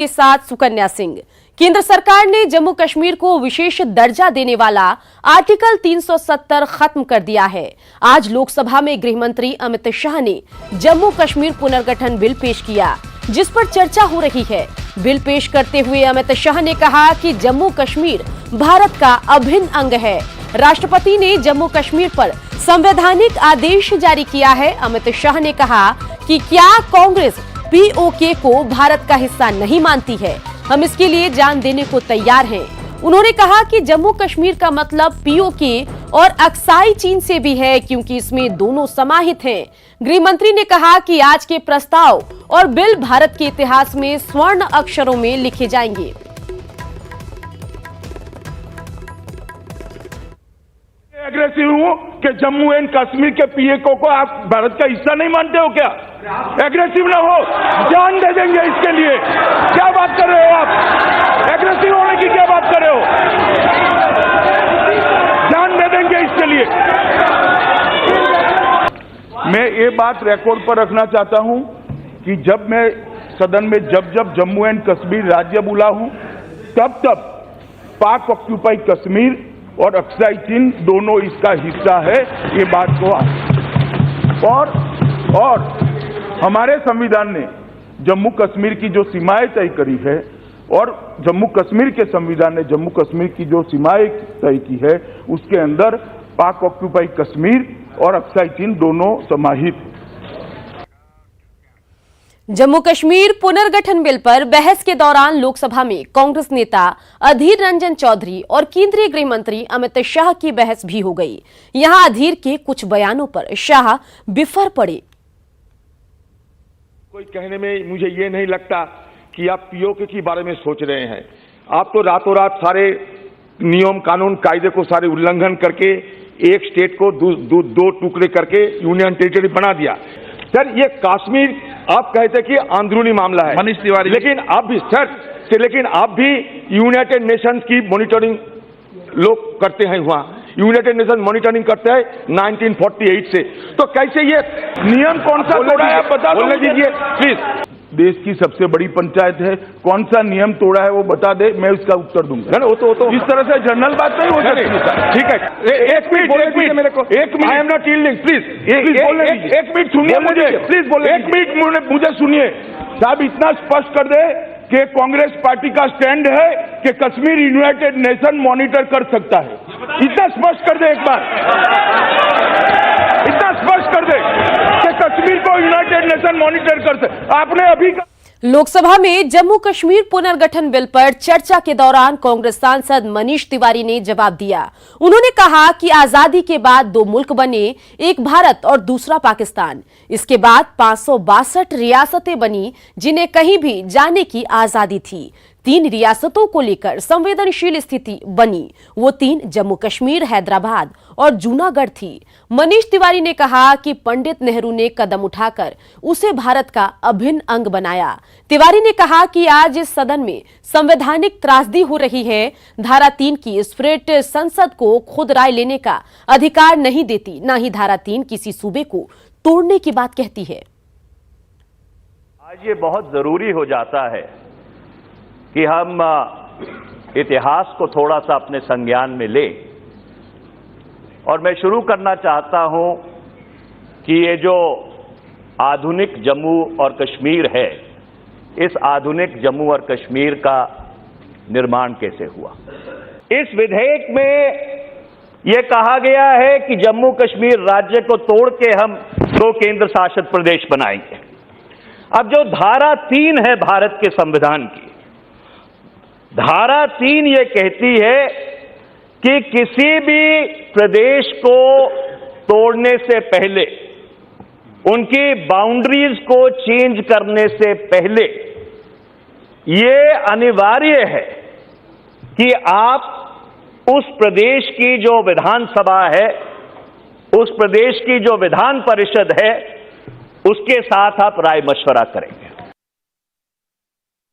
के साथ सुकन्या सिंह। केंद्र सरकार ने जम्मू कश्मीर को विशेष दर्जा देने वाला आर्टिकल 370 खत्म कर दिया है। आज लोकसभा में गृह मंत्री अमित शाह ने जम्मू कश्मीर पुनर्गठन बिल पेश किया, जिस पर चर्चा हो रही है। बिल पेश करते हुए अमित शाह ने कहा कि जम्मू कश्मीर भारत का अभिन्न अंग है। राष्ट्रपति ने जम्मू कश्मीर पर संवैधानिक आदेश जारी किया है। अमित शाह ने कहा कि क्या कांग्रेस पीओके को भारत का हिस्सा नहीं मानती है? हम इसके लिए जान देने को तैयार हैं। उन्होंने कहा कि जम्मू कश्मीर का मतलब पीओके और अक्साई चीन से भी है, क्योंकि इसमें दोनों समाहित हैं। गृह मंत्री ने कहा कि आज के प्रस्ताव और बिल भारत के इतिहास में स्वर्ण अक्षरों में लिखे जाएंगे। एग्रेसिव हूँ कि जम्मू एंड कश्मीर के पीओके को आप भारत का हिस्सा नहीं मानते हो क्या? एग्रेसिव ना हो, जान दे देंगे इसके लिए। क्या बात कर रहे हो आप? एग्रेसिव होने की क्या बात कर रहे हो? जान दे देंगे इसके लिए। मैं ये बात रिकॉर्ड पर रखना चाहता हूं कि जब मैं सदन में जब जम्मू एंड कश्मीर राज्य बोला हूं, तब पाक ऑक्यूपाई कश्मीर और अक्साई चीन दोनों इसका हिस्सा है, ये बात को और हमारे संविधान ने जम्मू कश्मीर की जो सीमाएं तय करी है और जम्मू कश्मीर के संविधान ने जम्मू कश्मीर की जो सीमाएं तय की है, उसके अंदर पाक ऑक्यूपाई कश्मीर और अक्साई चीन दोनों समाहित। जम्मू कश्मीर पुनर्गठन बिल पर बहस के दौरान लोकसभा में कांग्रेस नेता अधीर रंजन चौधरी और केंद्रीय गृह मंत्री अमित शाह की बहस भी हो गई। यहां अधीर के कुछ बयानों पर शाह बिफर पड़े। कोई कहने में मुझे ये नहीं लगता कि आप पीओके के बारे में सोच रहे हैं। आप तो रातों रात सारे नियम कानून कायदे को सारे उल्लंघन करके एक स्टेट को दो टुकड़े करके यूनियन टेरिटरी बना दिया। सर, ये कश्मीर आप कहते कि अंदरूनी मामला है, मनीष तिवारी, लेकिन आप भी लेकिन आप भी यूनाइटेड नेशंस की मॉनिटरिंग लोग करते हैं। वहां यूनाइटेड नेशन मॉनिटरिंग करते हैं 1948 से। तो कैसे ये नियम कौन सा तोड़ा है आप बता दीजिए प्लीज। देश की सबसे बड़ी पंचायत है, कौन सा नियम तोड़ा है वो बता दे, मैं उसका उत्तर दूंगा। वो तो इस तरह से जनरल बात नहीं हो सकती। ठीक है, एक मिनट मेरे को, एक minute. I am not yielding, please एक मिनट सुनिए मुझे, प्लीज बोले, एक मिनट मुझे सुनिए। साहब इतना स्पष्ट कर दे कि कांग्रेस पार्टी का स्टैंड है कि कश्मीर यूनाइटेड नेशन मॉनिटर कर सकता है। इतना स्पष्ट कर दे एक बार, इतना स्पष्ट कर दे कि कश्मीर को यूनाइटेड नेशन मॉनिटर कर सकता। आपने अभी लोकसभा में जम्मू कश्मीर पुनर्गठन बिल पर चर्चा के दौरान कांग्रेस सांसद मनीष तिवारी ने जवाब दिया। उन्होंने कहा कि आजादी के बाद दो मुल्क बने, एक भारत और दूसरा पाकिस्तान। इसके बाद 562 रियासतें बनी, जिन्हें कहीं भी जाने की आजादी थी। 3 रियासतों को लेकर संवेदनशील स्थिति बनी। वो 3 जम्मू कश्मीर, हैदराबाद और जूनागढ़ थी। मनीष तिवारी ने कहा कि पंडित नेहरू ने कदम उठाकर उसे भारत का अभिन्न अंग बनाया। तिवारी ने कहा कि आज इस सदन में संवैधानिक त्रासदी हो रही है। धारा 3 की स्पिरिट संसद को खुद राय लेने का अधिकार नहीं देती, न ही धारा 3 किसी सूबे को तोड़ने की बात कहती है। आज ये बहुत जरूरी हो जाता है कि हम इतिहास को थोड़ा सा अपने संज्ञान में लें, और मैं शुरू करना चाहता हूं कि ये जो आधुनिक जम्मू और कश्मीर है, इस आधुनिक जम्मू और कश्मीर का निर्माण कैसे हुआ। इस विधेयक में यह कहा गया है कि जम्मू कश्मीर राज्य को तोड़ के हम 2 केंद्र शासित प्रदेश बनाएंगे। अब जो धारा 3 है भारत के संविधान की, धारा 3 ये कहती है कि किसी भी प्रदेश को तोड़ने से पहले, उनकी बाउंड्रीज को चेंज करने से पहले, ये अनिवार्य है कि आप उस प्रदेश की जो विधानसभा है, उस प्रदेश की जो विधान परिषद है, उसके साथ आप राय मशवरा करेंगे।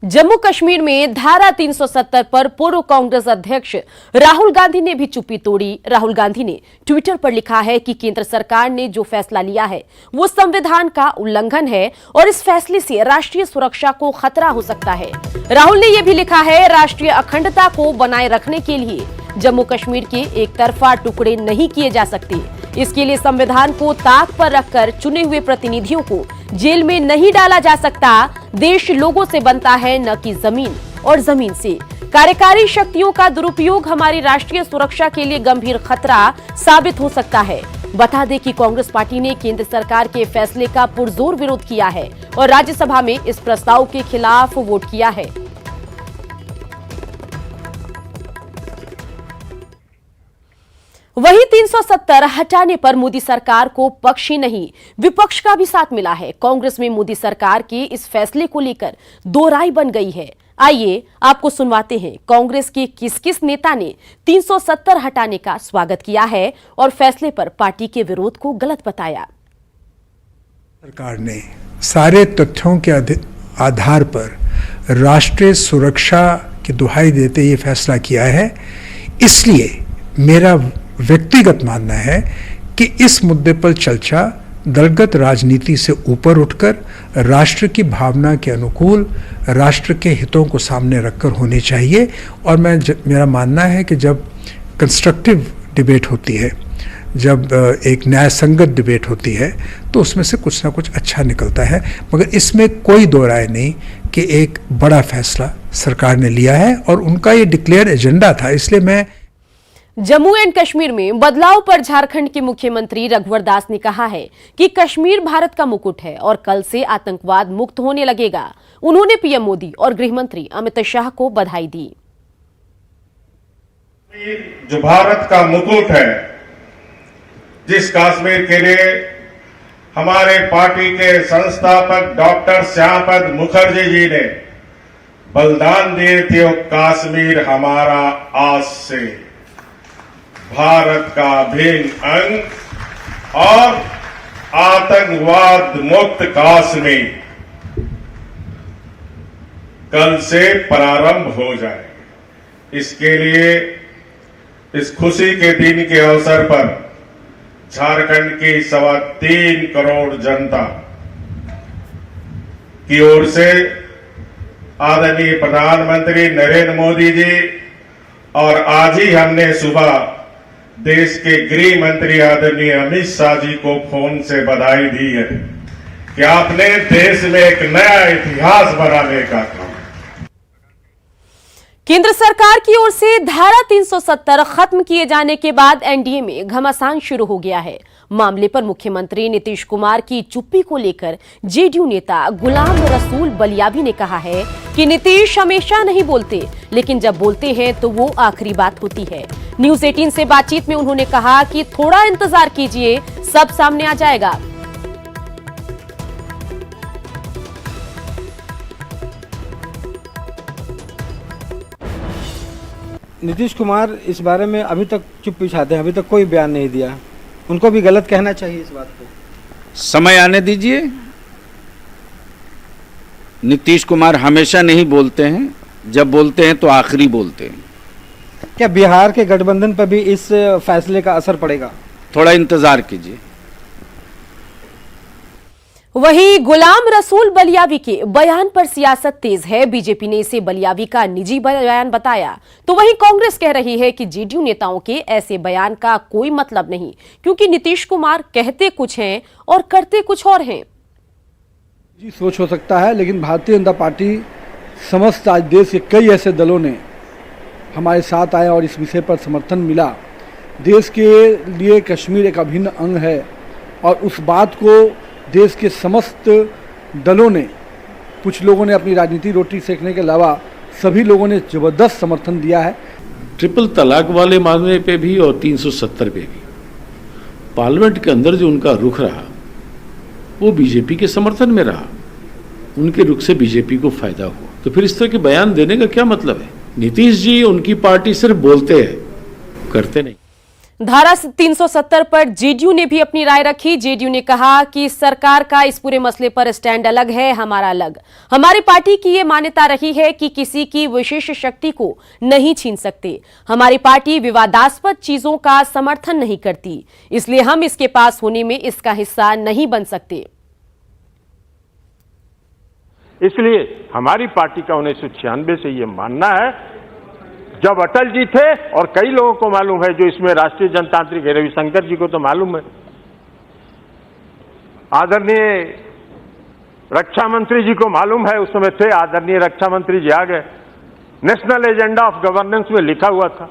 जम्मू कश्मीर में धारा 370 पर पूर्व कांग्रेस अध्यक्ष राहुल गांधी ने भी चुप्पी तोड़ी। राहुल गांधी ने ट्विटर पर लिखा है कि केंद्र सरकार ने जो फैसला लिया है वो संविधान का उल्लंघन है और इस फैसले से राष्ट्रीय सुरक्षा को खतरा हो सकता है। राहुल ने यह भी लिखा है, राष्ट्रीय अखंडता को बनाए रखने के लिए जम्मू कश्मीर के एक तरफा टुकड़े नहीं किए जा सकते। इसके लिए संविधान को ताक पर रखकर चुने हुए प्रतिनिधियों को जेल में नहीं डाला जा सकता। देश लोगों से बनता है, न कि जमीन और जमीन से। कार्यकारी शक्तियों का दुरुपयोग हमारी राष्ट्रीय सुरक्षा के लिए गंभीर खतरा साबित हो सकता है। बता दें कि कांग्रेस पार्टी ने केंद्र सरकार के फैसले का पुरजोर विरोध किया है और राज्यसभा में इस प्रस्ताव के खिलाफ वोट किया है। वहीं 370 हटाने पर मोदी सरकार को पक्ष ही नहीं विपक्ष का भी साथ मिला है। कांग्रेस में मोदी सरकार के इस फैसले को लेकर दो राय बन गई है। आइए आपको सुनवाते हैं कांग्रेस के किस किस नेता ने 370 हटाने का स्वागत किया है और फैसले पर पार्टी के विरोध को गलत बताया। सरकार ने सारे तथ्यों के आधार पर राष्ट्रीय सुरक्षा की दुहाई देते ये फैसला किया है। इसलिए मेरा व्यक्तिगत मानना है कि इस मुद्दे पर चर्चा दलगत राजनीति से ऊपर उठकर राष्ट्र की भावना के अनुकूल राष्ट्र के हितों को सामने रखकर होनी चाहिए। और मेरा मानना है कि जब कंस्ट्रक्टिव डिबेट होती है, जब एक न्याय संगत डिबेट होती है, तो उसमें से कुछ ना कुछ अच्छा निकलता है। मगर इसमें कोई दो राय नहीं कि एक बड़ा फैसला सरकार ने लिया है और उनका ये डिक्लेयर एजेंडा था। इसलिए मैं जम्मू एंड कश्मीर में बदलाव पर झारखंड के मुख्यमंत्री रघुवर दास ने कहा है कि कश्मीर भारत का मुकुट है और कल से आतंकवाद मुक्त होने लगेगा। उन्होंने पीएम मोदी और गृह मंत्री अमित शाह को बधाई दी। जो भारत का मुकुट है, जिस कश्मीर के लिए हमारे पार्टी के संस्थापक डॉक्टर श्यामपद मुखर्जी जी ने बलिदान दिए थे, वो कश्मीर हमारा आज से भारत का अभिन्न अंग और आतंकवाद मुक्त कश्मीर कल से प्रारंभ हो जाएगा। इसके लिए इस खुशी के दिन के अवसर पर झारखंड की 3.25 करोड़ जनता की ओर से आदरणीय प्रधानमंत्री नरेंद्र मोदी जी और आज ही हमने सुबह देश के गृह मंत्री आदरणीय अमित शाह जी को फोन से बधाई दी है कि आपने देश में एक नया इतिहास बनाने का काम। केंद्र सरकार की ओर से धारा 370 खत्म किए जाने के बाद एनडीए में घमासान शुरू हो गया है। मामले पर मुख्यमंत्री नीतीश कुमार की चुप्पी को लेकर जेडीयू नेता गुलाम रसूल बलियावी ने कहा है कि नीतीश हमेशा नहीं बोलते, लेकिन जब बोलते हैं तो वो आखिरी बात होती है। न्यूज 18 से बातचीत में उन्होंने कहा कि थोड़ा इंतजार कीजिए, सब सामने आ जाएगा। नीतीश कुमार इस बारे में अभी तक चुप्पी छाते हैं, अभी तक कोई बयान नहीं दिया। उनको भी गलत कहना चाहिए इस बात को। समय आने दीजिए। नीतीश कुमार हमेशा नहीं बोलते हैं, जब बोलते हैं तो आखिरी बोलते हैं। क्या बिहार के गठबंधन पर भी इस फैसले का असर पड़ेगा? थोड़ा इंतजार कीजिए। वहीं गुलाम रसूल बलियावी के बयान पर सियासत तेज है। बीजेपी ने इसे बलियावी का निजी बयान बताया, तो वहीं कांग्रेस कह रही है कि जेडीयू नेताओं के ऐसे बयान का कोई मतलब नहीं, क्योंकि नीतीश कुमार कहते कुछ हैं और करते कुछ और हैं। जी, सोच हो सकता है, लेकिन भारतीय जनता पार्टी समस्त आज देश के कई ऐसे दलों ने हमारे साथ आए और इस विषय पर समर्थन मिला। देश के लिए कश्मीर एक अभिन्न अंग है और उस बात को देश के समस्त दलों ने, कुछ लोगों ने अपनी राजनीति रोटी सेकने के अलावा सभी लोगों ने जबरदस्त समर्थन दिया है। ट्रिपल तलाक वाले मामले पे भी और 370 पे भी पार्लियामेंट के अंदर जो उनका रुख रहा वो बीजेपी के समर्थन में रहा। उनके रुख से बीजेपी को फायदा हुआ। तो फिर इस तरह के बयान देने का क्या मतलब है? नीतीश जी, उनकी पार्टी सिर्फ बोलते हैं, करते नहीं। धारा 370 पर जेडीयू ने भी अपनी राय रखी। जेडीयू ने कहा कि सरकार का इस पूरे मसले पर स्टैंड अलग है, हमारा अलग। हमारी पार्टी की ये मान्यता रही है कि किसी की विशेष शक्ति को नहीं छीन सकते। हमारी पार्टी विवादास्पद चीजों का समर्थन नहीं करती, इसलिए हम इसके पास होने में इसका हिस्सा नहीं बन सकते। इसलिए हमारी पार्टी का 1996 से ये मानना है, जब अटल जी थे और कई लोगों को मालूम है, जो इसमें राष्ट्रीय जनतांत्रिक रविशंकर जी को तो मालूम है, आदरणीय रक्षा मंत्री जी को मालूम है, उस समय थे आदरणीय रक्षा मंत्री जी, आ गए, नेशनल एजेंडा ऑफ गवर्नेंस में लिखा हुआ था।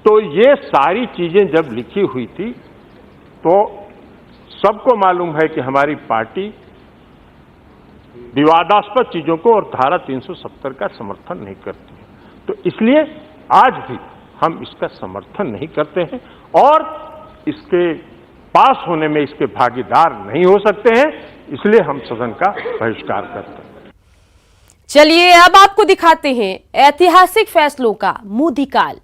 तो ये सारी चीजें जब लिखी हुई थी तो सबको मालूम है कि हमारी पार्टी विवादास्पद चीजों को और धारा 370 का समर्थन नहीं करती है। तो इसलिए आज भी हम इसका समर्थन नहीं करते हैं और इसके पास होने में इसके भागीदार नहीं हो सकते हैं, इसलिए हम सदन का बहिष्कार करते हैं। चलिए अब आपको दिखाते हैं ऐतिहासिक फैसलों का मोदी काल।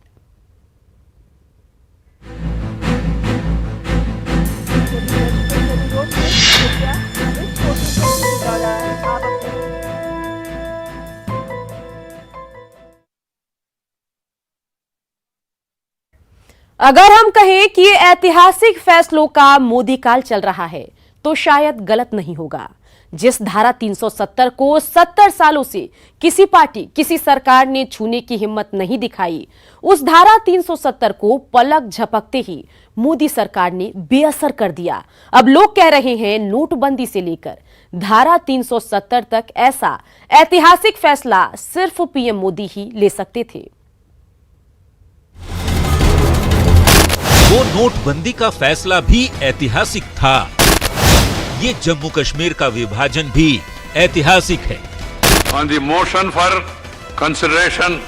अगर हम कहें कि ये ऐतिहासिक फैसलों का मोदी काल चल रहा है तो शायद गलत नहीं होगा। जिस धारा 370 को 70 सालों से किसी पार्टी, किसी सरकार ने छूने की हिम्मत नहीं दिखाई, उस धारा 370 को पलक झपकते ही मोदी सरकार ने बेअसर कर दिया। अब लोग कह रहे हैं नोटबंदी से लेकर धारा 370 तक ऐसा ऐतिहासिक फैसला सिर्फ पीएम मोदी ही ले सकते थे। वो नोटबंदी का फैसला भी ऐतिहासिक था। ये जम्मू कश्मीर का विभाजन भी ऐतिहासिक है। On the motion for consideration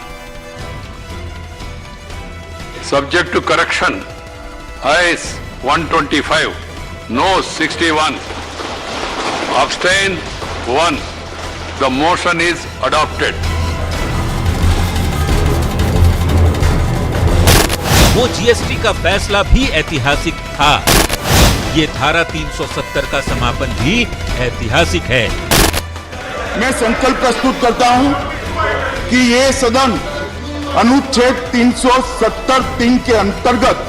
subject to correction ayes 125, no 61, abstain 1, the motion is adopted. वो जीएसटी का फैसला भी ऐतिहासिक था। ये धारा 370 का समापन भी ऐतिहासिक है। मैं संकल्प प्रस्तुत करता हूं कि ये सदन अनुच्छेद 370(3) के अंतर्गत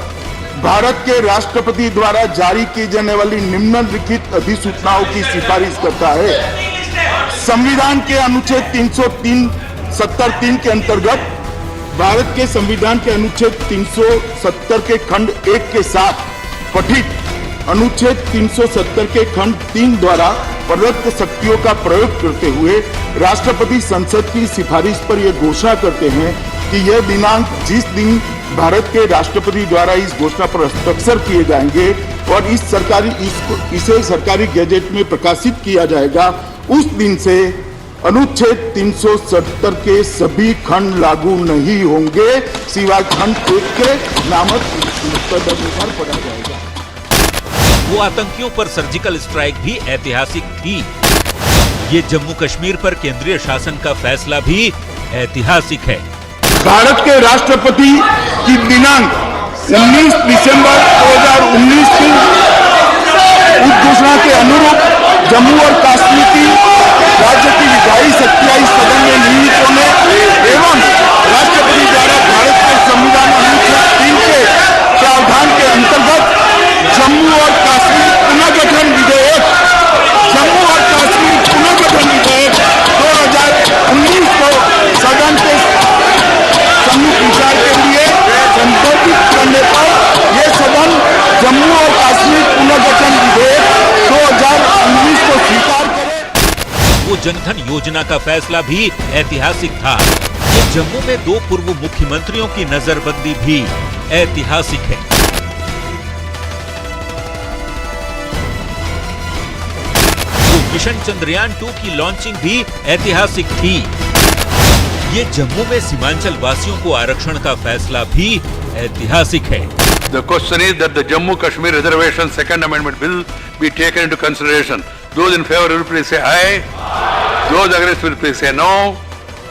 भारत के राष्ट्रपति द्वारा जारी की जाने वाली निम्नलिखित अधिसूचनाओं की सिफारिश करता है। संविधान के अनुच्छेद 370(3) के अंतर्गत भारत के संविधान के अनुच्छेद 370 के खंड 1 के साथ पठित अनुच्छेद 370 के खंड 3 द्वारा प्रदत्त शक्तियों का प्रयोग करते हुए राष्ट्रपति संसद की सिफारिश पर यह घोषणा करते हैं कि यह दिनांक जिस दिन भारत के राष्ट्रपति द्वारा इस घोषणा पर हस्ताक्षर किए जाएंगे और इसे सरकारी गैजेट में प्रकाशित किया जाएगा, उस दिन से अनुच्छेद 370 के सभी खंड लागू नहीं होंगे, सिवाय खंड 1 के नामक तदनुसार पढ़ा जाएगा। वो आतंकियों पर सर्जिकल स्ट्राइक भी ऐतिहासिक थी। ये जम्मू कश्मीर पर केंद्रीय शासन का फैसला भी ऐतिहासिक है। भारत के राष्ट्रपति की दिनांक 19 दिसंबर 2019 की उद्घोषणा के अनुरूप जम्मू और कश्मीर की राज्य की विधायी शक्तियां इस सदन में निहित होने एवं राष्ट्रपति द्वारा भारत के संविधान अनुच्छेद 3 के प्रावधान के अंतर्गत जम्मू और कश्मीर पुनर्गठन विधेयक 2019 को सदन के सम्मुख विचार के लिए संबोधित करने पर यह सदन जम्मू और कश्मीर पुनर्गठन विधेयक 2019 को स्वीकार करे। वो जनधन योजना का फैसला भी ऐतिहासिक था। ये जम्मू में 2 पूर्व मुख्यमंत्रियों की नजरबंदी भी ऐतिहासिक है। मिशन चंद्रयान 2 की लॉन्चिंग भी ऐतिहासिक थी। ये जम्मू में सीमांचल वासियों को आरक्षण का फैसला भी ऐतिहासिक है। The question is that the Jammu Kashmir Reservation Second Amendment Bill be taken into consideration. Those in favor will please say aye. Those against will please say no.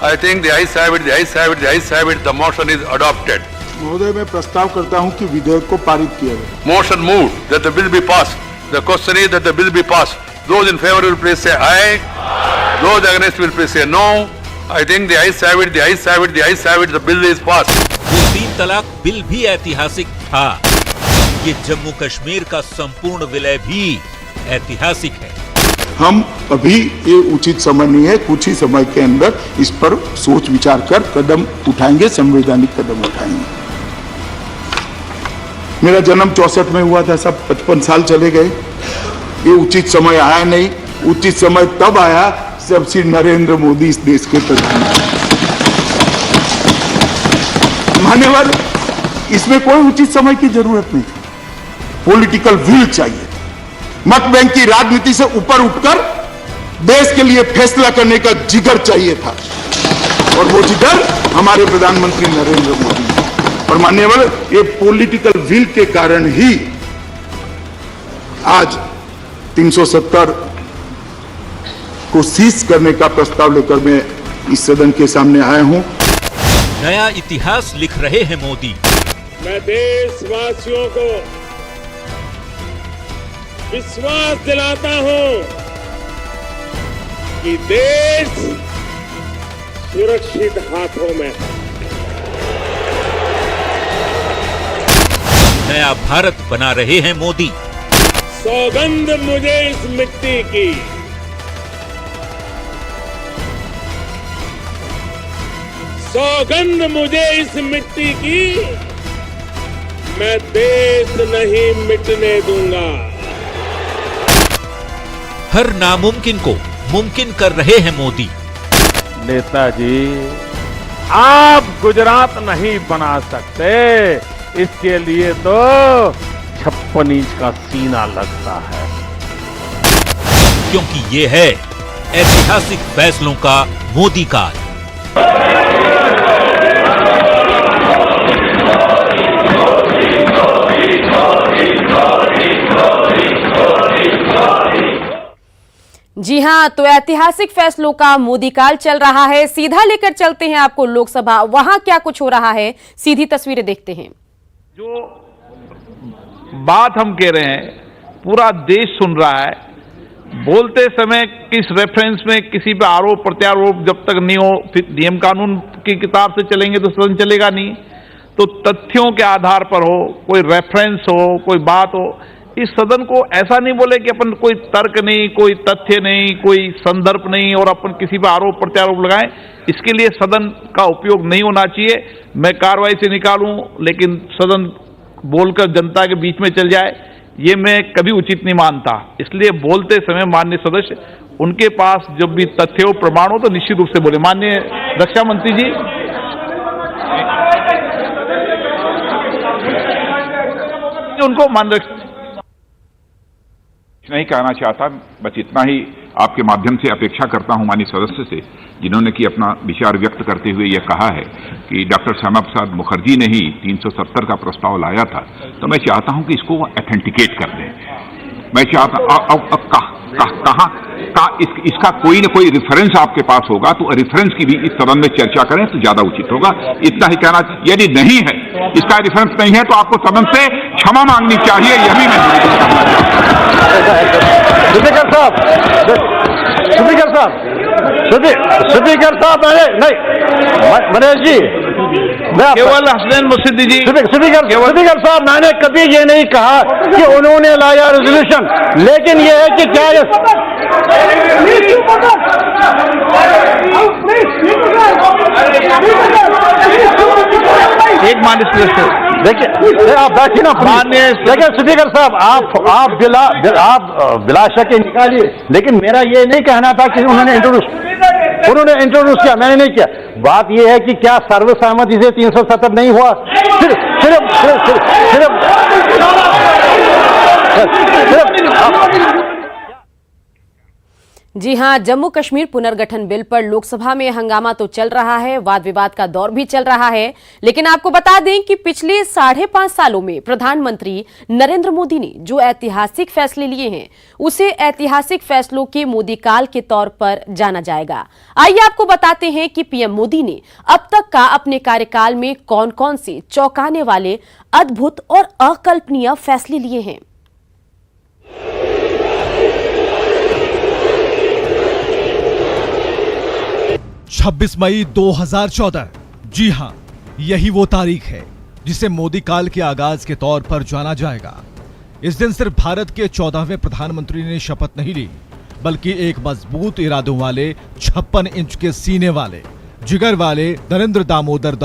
I think the ayes have it, the ayes have it, the ayes have it. The motion is adopted. महोदय, मैं प्रस्ताव करता हूं कि विधेयक को पारित किया जाए। Motion moved that the bill be passed. The question is that the bill be passed. Those in favor will please say aye. Those against will please say no. I think the ayes have it, the ayes have it, the ayes have it. The bill is passed. वो 3 तलाक bill भी ऐतिहासिक था। ये जम्मू कश्मीर का संपूर्ण विलय भी ऐतिहासिक है। हम अभी ये उचित समय नहीं है, कुछ ही समय के अंदर इस पर सोच विचार कर कदम उठाएंगे, संवैधानिक कदम उठाएंगे। मेरा जन्म 64 में हुआ था, सब 55 साल चले गए। ये उचित समय आया नहीं। उचित समय तब आया जब श्री नरेंद्र मोदी इस देश के प्रधानमंत्री। मान्यवर, इसमें कोई उचित समय की जरूरत नहीं। पॉलिटिकल विल चाहिए। मत बैंक की राजनीति से ऊपर उठकर देश के लिए फैसला करने का जिगर चाहिए था, और वो जिगर हमारे प्रधानमंत्री नरेंद्र मोदी ने। और मान्यवर, ये पॉलिटिकल विल के कारण ही आज 370 को सीज करने का प्रस्ताव लेकर मैं इस सदन के सामने आया हूं। नया इतिहास लिख रहे हैं मोदी। मैं देशवासियों को विश्वास दिलाता हूं कि देश सुरक्षित हाथों में है। नया भारत बना रहे हैं मोदी। सौगंध मुझे इस मिट्टी की, सौगंध मुझे इस मिट्टी की, मैं देश नहीं मिटने दूंगा। हर नामुमकिन को मुमकिन कर रहे हैं मोदी। नेताजी, आप गुजरात नहीं बना सकते, इसके लिए तो 56 इंच का सीना लगता है। क्योंकि ये है ऐतिहासिक फैसलों का मोदी काल। जी हां, तो ऐतिहासिक फैसलों का मोदी काल चल रहा है। सीधा लेकर चलते हैं आपको लोकसभा, वहां क्या कुछ हो रहा है, सीधी तस्वीरें देखते हैं। जो बात हम कह रहे हैं पूरा देश सुन रहा है। बोलते समय किस रेफरेंस में किसी पे आरोप प्रत्यारोप जब तक नहीं हो, फिर नियम कानून की किताब से चलेंगे तो सदन चलेगा नहीं। तो तथ्यों के आधार पर हो, कोई रेफरेंस हो, कोई बात हो, इस सदन को ऐसा नहीं बोले कि अपन कोई तर्क नहीं, कोई तथ्य नहीं, कोई संदर्भ नहीं और अपन किसी पर आरोप प्रत्यारोप लगाएं। इसके लिए सदन का उपयोग नहीं होना चाहिए। मैं कार्रवाई से निकालूं लेकिन सदन बोलकर जनता के बीच में चल जाए, ये मैं कभी उचित नहीं मानता। इसलिए बोलते समय माननीय सदस्य उनके पास जब भी तथ्य हो, प्रमाण हो तो निश्चित रूप से बोले। माननीय रक्षा मंत्री जी, उनको मान नहीं कहना चाहता, बस इतना ही आपके माध्यम से अपेक्षा करता हूं माननीय सदस्य से, जिन्होंने कि अपना विचार व्यक्त करते हुए यह कहा है कि डॉक्टर श्यामा प्रसाद मुखर्जी ने ही 370 का प्रस्ताव लाया था, तो मैं चाहता हूं कि इसको वो ऑथेंटिकेट कर दें। मैं चाहता इसका कोई न कोई रेफरेंस आपके पास होगा तो रेफरेंस की भी इस सदन में चर्चा करें तो ज्यादा उचित होगा। इतना ही कहना, यदि नहीं है, इसका रेफरेंस नहीं है तो आपको सदन से क्षमा मांगनी चाहिए, यह भी मैं करना चाहता हूं। स्पीकर साहब, स्पीकर साहब, नहीं मनीष जी, केवल हसनैन मुर्शिदी जी, स्पीकर साहब, मैंने कभी ये नहीं कहा कि उन्होंने लाया रेजोल्यूशन, लेकिन ये है कि क्या एक माननीय देखिए, आप बैठिए ना माननीय। देखिए स्पीकर साहब, आप बिला शक निकालिए, लेकिन मेरा ये नहीं कहना था कि उन्होंने इंट्रोड्यूस किया, मैंने नहीं किया। बात यह है कि क्या सर्वसहमति से 370 नहीं हुआ? सिर्फ जी हां, जम्मू कश्मीर पुनर्गठन बिल पर लोकसभा में हंगामा तो चल रहा है, वाद विवाद का दौर भी चल रहा है। लेकिन आपको बता दें कि पिछले 5.5 सालों में प्रधानमंत्री नरेंद्र मोदी ने जो ऐतिहासिक फैसले लिए हैं, उसे ऐतिहासिक फैसलों के मोदी काल के तौर पर जाना जाएगा। आइए आपको बताते हैं कि पीएम मोदी ने अब तक का अपने कार्यकाल में कौन कौन से चौंकाने वाले, अद्भुत और अकल्पनीय फैसले लिए हैं। 26 मई 2014। जी हां, यही वो तारीख है जिसे मोदी काल के आगाज के तौर पर जाना जाएगा। इस दिन सिर्फ भारत के 14वें प्रधानमंत्री ने शपथ नहीं ली, बल्कि एक मजबूत इरादों वाले, 56 इंच के सीने वाले, जिगर वाले नरेंद्र दामोदर